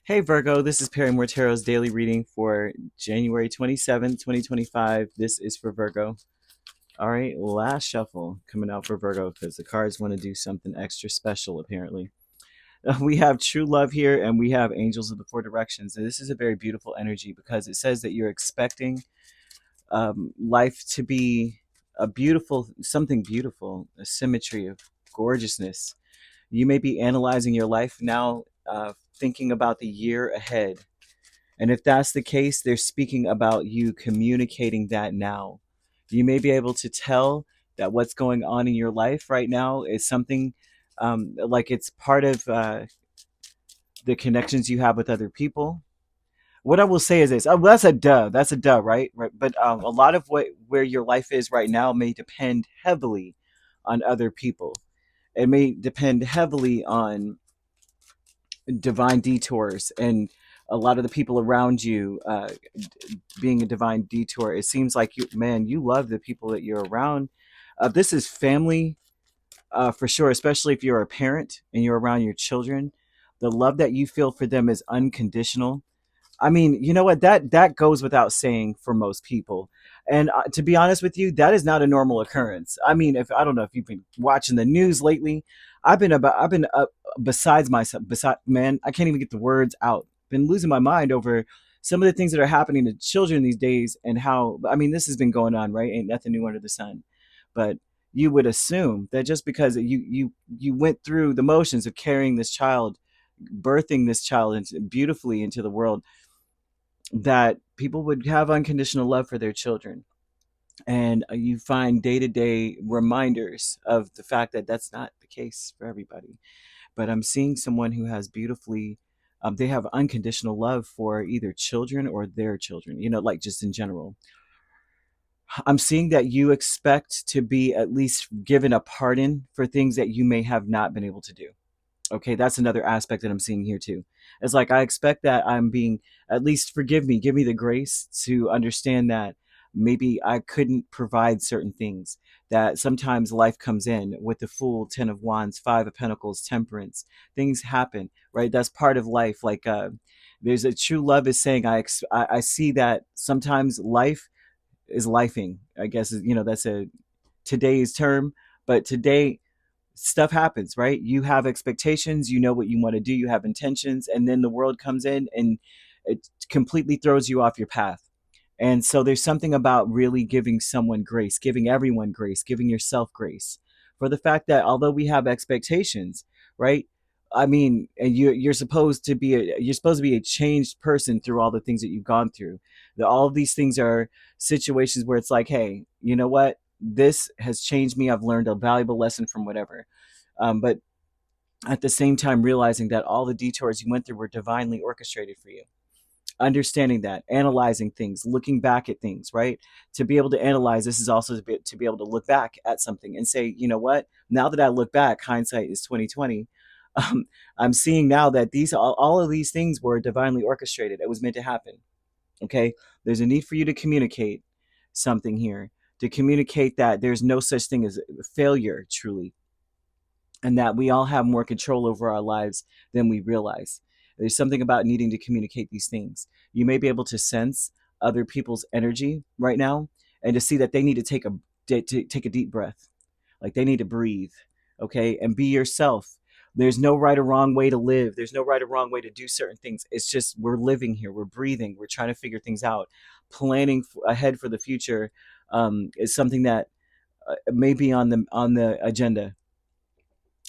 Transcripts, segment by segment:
Hey Virgo, this is Perrymore Tarot's daily reading for January 27th, 2025. This is for Virgo. All right, last shuffle coming out for Virgo because the cards want to do something extra special apparently. We have true love here and we have angels of the four directions. And this is a very beautiful energy because it says that you're expecting life to be a beautiful, something beautiful, a symmetry of gorgeousness. You may be analyzing your life now, thinking about the year ahead. And if that's the case, they're speaking about you communicating that now. You may be able to tell that what's going on in your life right now is something like it's part of the connections you have with other people. What I will say is this: oh, that's a duh. That's a duh, right? Right. But a lot of what where your life is right now may depend heavily on other people. It may depend heavily on divine detours and a lot of the people around you being a divine detour. It seems like you love the people that you're around. This is family for sure, especially if you're a parent and you're around your children. The love that you feel for them is unconditional. I mean, you know what? That goes without saying for most people. And to be honest with you, that is not a normal occurrence. I mean, if I don't know if you've been watching the news lately, I've been besides myself. Beside man, I can't even get the words out. Been losing my mind over some of the things that are happening to children these days, and how I mean, this has been going on, right? Ain't nothing new under the sun. But you would assume that just because you went through the motions of carrying this child, birthing this child beautifully into the world, that people would have unconditional love for their children. And you find day to day reminders of the fact that that's not the case for everybody. But I'm seeing someone who has beautifully, they have unconditional love for either children or their children, like just in general. I'm seeing that you expect to be at least given a pardon for things that you may have not been able to do. Okay, that's another aspect that I'm seeing here too. It's like I expect that I'm being at least forgive me, give me the grace to understand that maybe I couldn't provide certain things. That sometimes life comes in with the Fool, Ten of Wands, Five of Pentacles, Temperance. Things happen, right? That's part of life. Like there's a true love is saying I see that sometimes life is lifing. I guess that's a today's term, but today stuff happens, right? You have expectations, you know what you want to do, you have intentions, and then the world comes in and it completely throws you off your path. And so there's something about really giving someone grace, giving everyone grace, giving yourself grace for the fact that although we have expectations, right? I mean, and you're supposed to be a changed person through all the things that you've gone through. All of these things are situations where it's like, hey, you know what? This has changed me. I've learned a valuable lesson from whatever. But at the same time, realizing that all the detours you went through were divinely orchestrated for you. Understanding that, analyzing things, looking back at things, right? To be able to analyze this is also to be able to look back at something and say, you know what? Now that I look back, hindsight is 2020. Um, I'm seeing now that all of these things were divinely orchestrated. It was meant to happen. Okay, there's a need for you to communicate something here, to communicate that there's no such thing as failure, truly, and that we all have more control over our lives than we realize. There's something about needing to communicate these things. You may be able to sense other people's energy right now and to see that they need to take a deep breath. Like they need to breathe, okay? And be yourself. There's no right or wrong way to live. There's no right or wrong way to do certain things. It's just we're living here, we're breathing, we're trying to figure things out. Planning ahead for the future is something that may be on the agenda.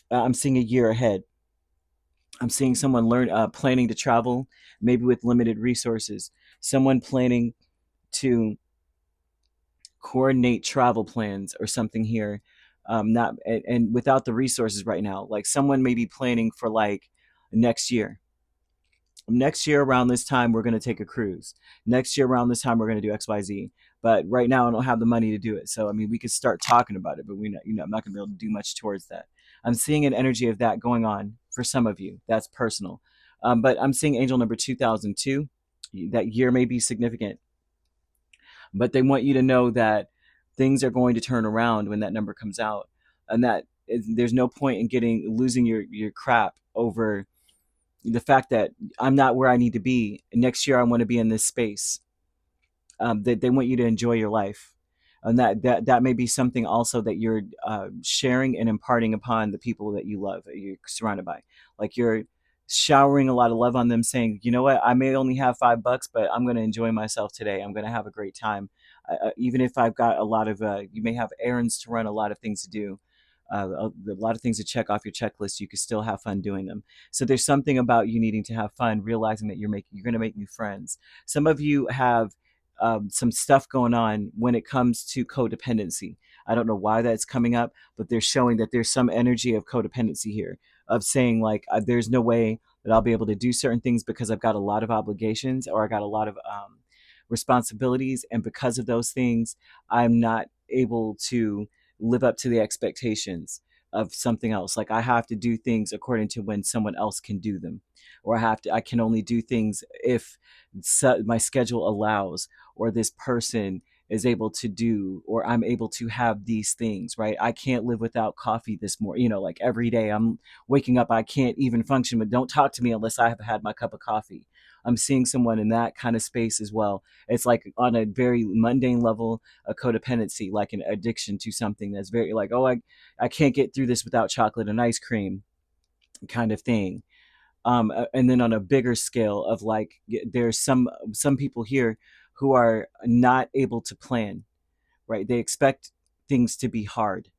I'm seeing a year ahead. I'm seeing someone planning to travel, maybe with limited resources. Someone planning to coordinate travel plans or something here, not and without the resources right now. Like someone may be planning for like next year. Next year around this time we're going to take a cruise. Next year around this time we're going to do XYZ. But right now I don't have the money to do it. So I mean we could start talking about it, but I'm not going to be able to do much towards that. I'm seeing an energy of that going on for some of you. That's personal. But I'm seeing angel number 2002. That year may be significant, but they want you to know that things are going to turn around when that number comes out, and that there's no point in losing your crap over the fact that I'm not where I need to be. Next year I want to be in this space. They want you to enjoy your life, and that may be something also that you're sharing and imparting upon the people that you love, that you're surrounded by. Like you're showering a lot of love on them, saying, you know what, I may only have $5, but I'm going to enjoy myself today. I'm going to have a great time. Even if I've got a lot of you may have errands to run, a lot of things to do, a lot of things to check off your checklist. You can still have fun doing them. So there's something about you needing to have fun, realizing that you're going to make new friends. Some of you have some stuff going on when it comes to codependency. I don't know why that's coming up, but they're showing that there's some energy of codependency here, of saying like there's no way that I'll be able to do certain things because I've got a lot of obligations, or I got a lot of responsibilities, and because of those things I'm not able to live up to the expectations of something else. Like I have to do things according to when someone else can do them, or I can only do things if my schedule allows, or this person is able to do, or I'm able to have these things, right? I can't live without coffee this morning. Like every day I'm waking up, I can't even function, but don't talk to me unless I have had my cup of coffee. I'm seeing someone in that kind of space as well. It's like on a very mundane level, a codependency, like an addiction to something that's very like, oh, I can't get through this without chocolate and ice cream kind of thing. And then on a bigger scale of like, there's some people here who are not able to plan, right? They expect things to be hard.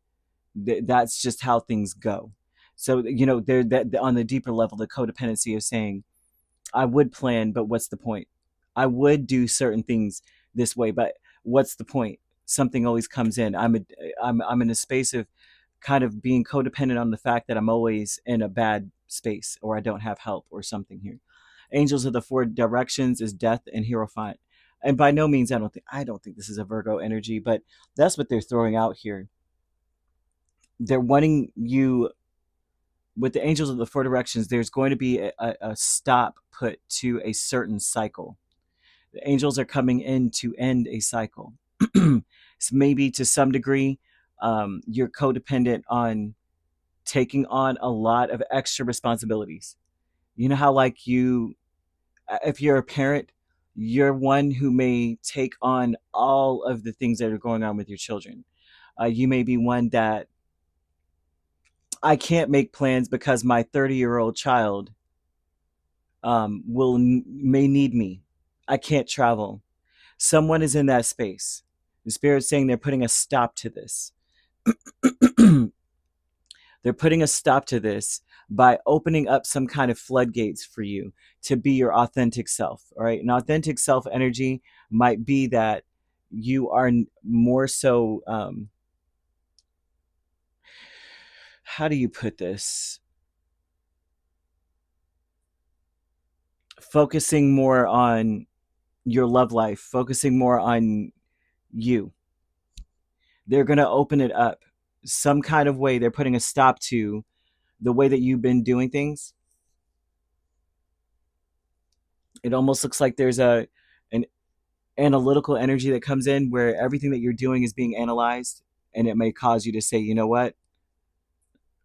That's just how things go. So they're that on the deeper level, the codependency of saying, I would plan, but what's the point? I would do certain things this way, but what's the point? Something always comes in. I'm in a space of kind of being codependent on the fact that I'm always in a bad space, or I don't have help or something here. Angels of the Four Directions is Death and Hierophant. And by no means I don't think this is a Virgo energy, but that's what they're throwing out here. They're wanting you, with the Angels of the Four Directions, there's going to be a stop put to a certain cycle. The angels are coming in to end a cycle. So maybe to some degree, you're codependent on taking on a lot of extra responsibilities. You know how, like, if you're a parent, you're one who may take on all of the things that are going on with your children. You may be one that, I can't make plans because my 30-year-old child may need me. I can't travel. Someone is in that space. The spirit's saying they're putting a stop to this. They're putting a stop to this by opening up some kind of floodgates for you to be your authentic self. All right. An authentic self energy might be that you are more so, how do you put this? Focusing more on your love life, focusing more on you. They're going to open it up some kind of way. They're putting a stop to the way that you've been doing things. It almost looks like there's an analytical energy that comes in where everything that you're doing is being analyzed, and it may cause you to say, you know what,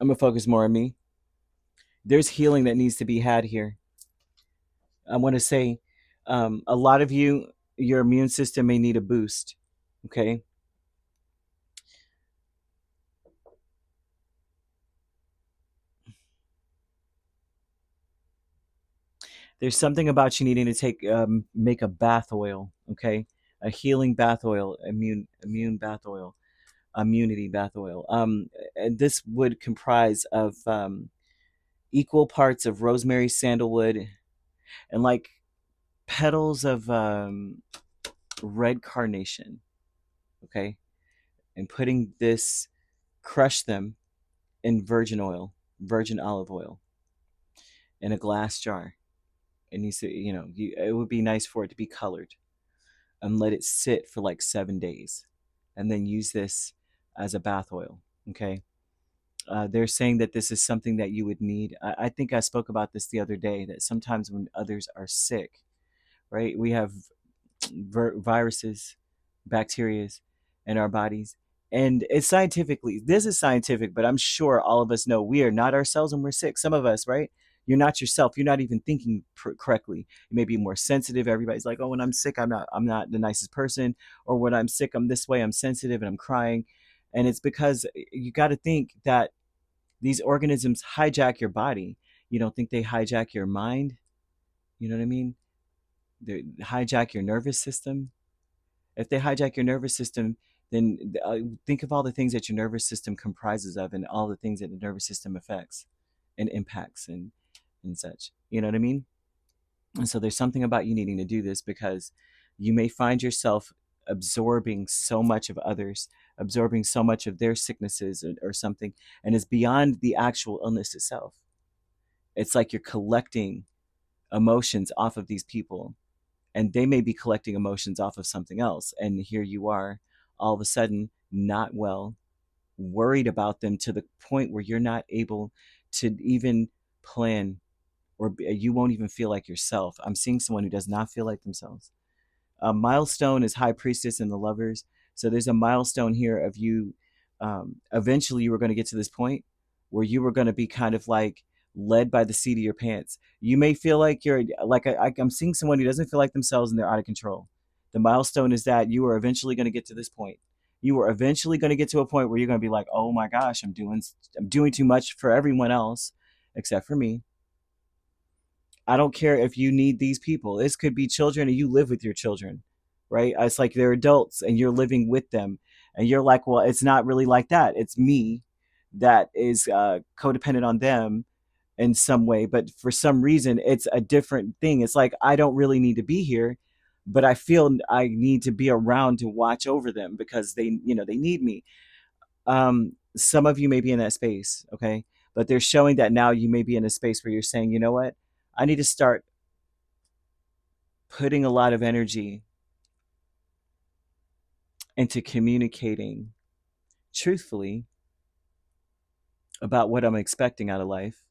I'm gonna focus more on me. There's healing that needs to be had here. I want to say, a lot of you, your immune system may need a boost. Okay. There's something about you needing to make a bath oil. Okay. A healing bath oil, immune bath oil, immunity bath oil. And this would comprise of equal parts of rosemary, sandalwood, and like petals of red carnation. Okay. And putting this, crush them in virgin oil, virgin olive oil, in a glass jar. It needs to, it would be nice for it to be colored, and let it sit for like 7 days, and then use this as a bath oil. Okay. They're saying that this is something that you would need. I think I spoke about this the other day, that sometimes when others are sick, right, we have viruses, bacteria in our bodies. And it's scientifically, this is scientific, but I'm sure all of us know we are not ourselves when we're sick. Some of us, right? You're not yourself. You're not even thinking correctly. You may be more sensitive. Everybody's like, oh, when I'm sick, I'm not the nicest person, or when I'm sick, I'm this way. I'm sensitive and I'm crying, and it's because you got to think that these organisms hijack your body. You don't think they hijack your mind? You know what I mean? They hijack your nervous system. If they hijack your nervous system, then think of all the things that your nervous system comprises of, and all the things that the nervous system affects and impacts and such. You know what I mean? And so there's something about you needing to do this, because you may find yourself absorbing so much of others, absorbing so much of their sicknesses, or something, and it's beyond the actual illness itself. It's like you're collecting emotions off of these people, and they may be collecting emotions off of something else. And here you are, all of a sudden, not well, worried about them to the point where you're not able to even plan, or you won't even feel like yourself. I'm seeing someone who does not feel like themselves. A milestone is High Priestess and the Lovers. So there's a milestone here of you. Eventually, you were going to get to this point where you were going to be kind of like led by the seat of your pants. You may feel like you're like I'm seeing someone who doesn't feel like themselves and they're out of control. The milestone is that you are eventually going to get to this point. You are eventually going to get to a point where you're going to be like, oh my gosh, I'm doing too much for everyone else except for me. I don't care if you need these people. This could be children and you live with your children, right? It's like they're adults and you're living with them. And you're like, well, it's not really like that. It's me that is codependent on them in some way. But for some reason, it's a different thing. It's like, I don't really need to be here, but I feel I need to be around to watch over them because they need me. Some of you may be in that space, okay? But they're showing that now you may be in a space where you're saying, you know what? I need to start putting a lot of energy into communicating truthfully about what I'm expecting out of life.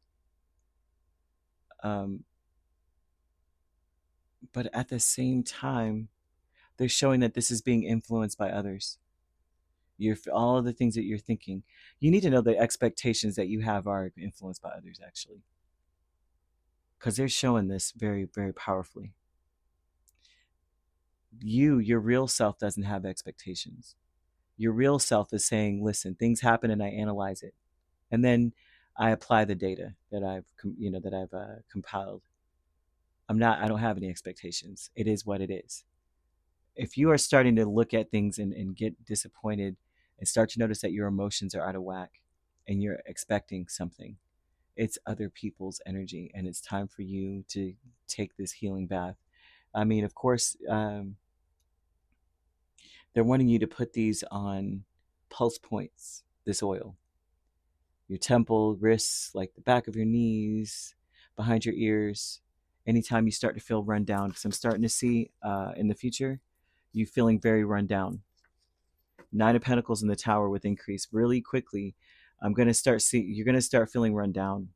Um, but at the same time, they're showing that this is being influenced by others. All of the things that you're thinking. You need to know the expectations that you have are influenced by others, actually, because they're showing this very, very powerfully. Your real self doesn't have expectations. Your real self is saying, listen, things happen and I analyze it. And then I apply the data that I've compiled. I don't have any expectations. It is what it is. If you are starting to look at things and get disappointed and start to notice that your emotions are out of whack and you're expecting something, it's other people's energy, and it's time for you to take this healing bath. I mean, of course, they're wanting you to put these on pulse points, this oil, your temple, wrists, like the back of your knees, behind your ears. Anytime you start to feel run down, because I'm starting to see in the future you feeling very run down. Nine of Pentacles in the Tower with increase really quickly. You're gonna start feeling run down.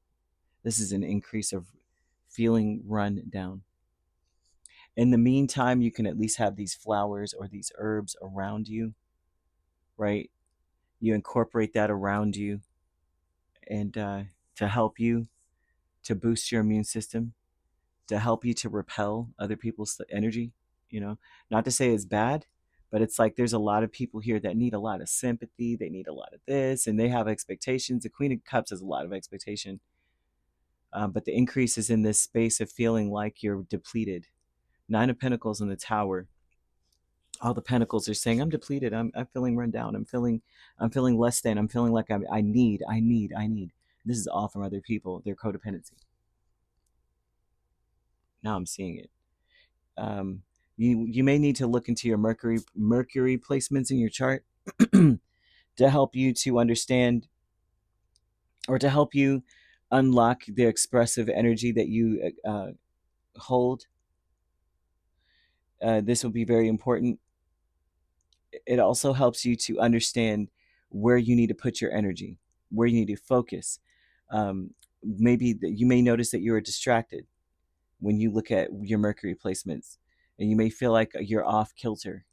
This is an increase of feeling run down. In the meantime, you can at least have these flowers or these herbs around you, right? You incorporate that around you, and to help you to boost your immune system, to help you to repel other people's energy. Not to say it's bad, but it's like there's a lot of people here that need a lot of sympathy. They need a lot of this, and they have expectations. The Queen of Cups has a lot of expectation, but the increase is in this space of feeling like you're depleted. Nine of Pentacles in the Tower. All the pentacles are saying, I'm depleted. I'm feeling run down. I'm feeling less than. I'm feeling like I need. This is all from other people, their codependency. Now I'm seeing it. Um, you may need to look into your Mercury placements in your chart to help you to understand, or to help you unlock the expressive energy that you hold. This will be very important. It also helps you to understand where you need to put your energy, where you need to focus. Maybe you may notice that you are distracted when you look at your Mercury placements, and you may feel like you're off kilter,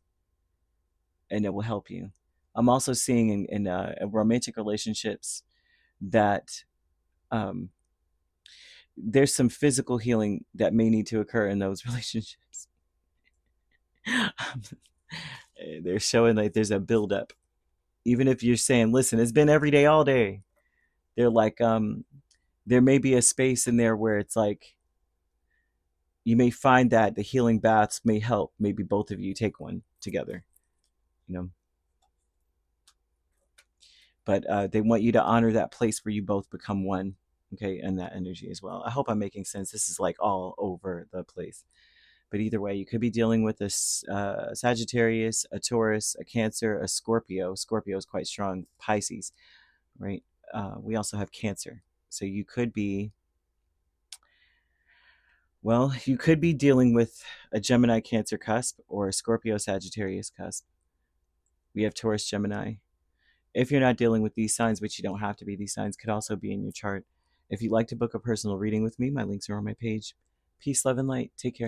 and it will help you. I'm also seeing in romantic relationships that um, there's some physical healing that may need to occur in those relationships. They're showing like there's a buildup. Even if you're saying, listen, it's been every day, all day. They're like, there may be a space in there where it's like, you may find that the healing baths may help. Maybe both of you take one together, you know. But they want you to honor that place where you both become one, okay, and that energy as well. I hope I'm making sense. This is like all over the place. But either way, you could be dealing with a Sagittarius, a Taurus, a Cancer, a Scorpio. Scorpio is quite strong. Pisces, right? We also have Cancer. So you could be, well, you could be dealing with a Gemini Cancer cusp or a Scorpio Sagittarius cusp. We have Taurus Gemini. If you're not dealing with these signs, which you don't have to be, these signs could also be in your chart. If you'd like to book a personal reading with me, my links are on my page. Peace, love, and light. Take care.